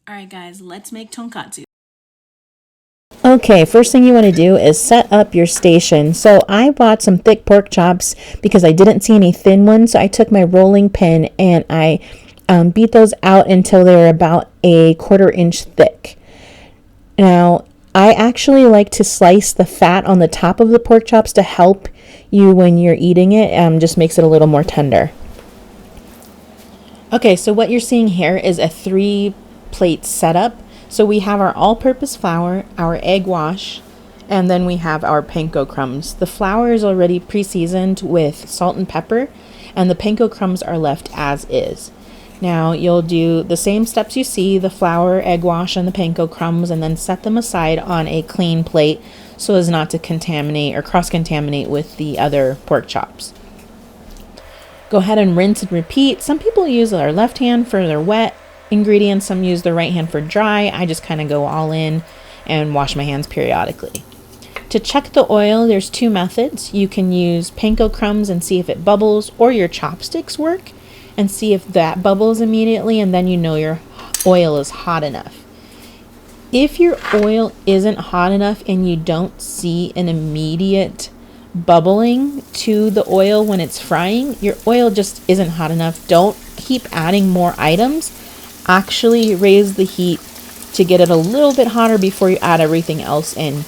All right, guys, let's make tonkatsu. Okay, first thing you want to do is set up your station. So I bought some thick pork chops because I didn't see any thin ones. So I took my rolling pin and I beat those out until they were about a 1/4 inch thick. Now, I actually like to slice the fat on the top of the pork chops to help you when you're eating it. Just makes it a little more tender. Okay, so what you're seeing here is a 3-plate setup. So we have our all-purpose flour, our egg wash, and then we have our panko crumbs. The flour is already pre-seasoned with salt and pepper, and the panko crumbs are left as is. Now you'll do the same steps you see, the flour, egg wash, and the panko crumbs, and then set them aside on a clean plate so as not to contaminate or cross-contaminate with the other pork chops. Go ahead and rinse and repeat. Some people use their left hand for their wet ingredients, some use their right hand for dry. I just kind of go all in and wash my hands periodically. To check the oil, there's 2 methods. You can use panko crumbs and see if it bubbles, or your chopsticks work and see if that bubbles immediately, and then you know your oil is hot enough. If your oil isn't hot enough and you don't see an immediate bubbling to the oil when it's frying, your oil just isn't hot enough. Don't keep adding more items. Actually raise the heat to get it a little bit hotter before you add everything else in.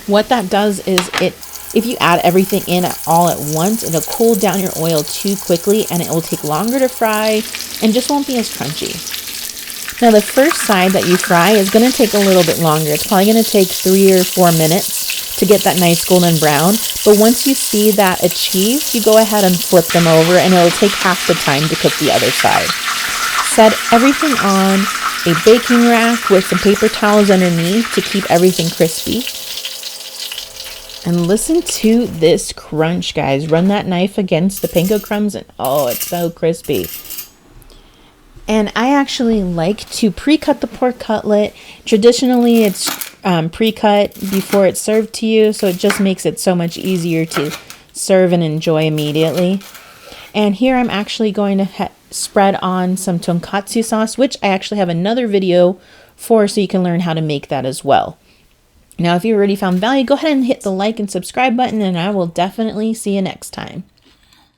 What that does is if you add everything in all at once, it'll cool down your oil too quickly and it will take longer to fry and just won't be as crunchy. Now the first side that you fry is going to take a little bit longer. It's probably going to take 3 or 4 minutes to get that nice golden brown. But once you see that achieved, you go ahead and flip them over and it'll take half the time to cook the other side. Set everything on a baking rack with some paper towels underneath to keep everything crispy. And listen to this crunch, guys. Run that knife against the panko crumbs and oh, it's so crispy. And I actually like to pre-cut the pork cutlet. Traditionally, it's pre-cut before it's served to you, so it just makes it so much easier to serve and enjoy immediately. And here I'm actually going to spread on some tonkatsu sauce, which I actually have another video for, so you can learn how to make that as well. Now, if you already found value, go ahead and hit the like and subscribe button, and I will definitely see you next time.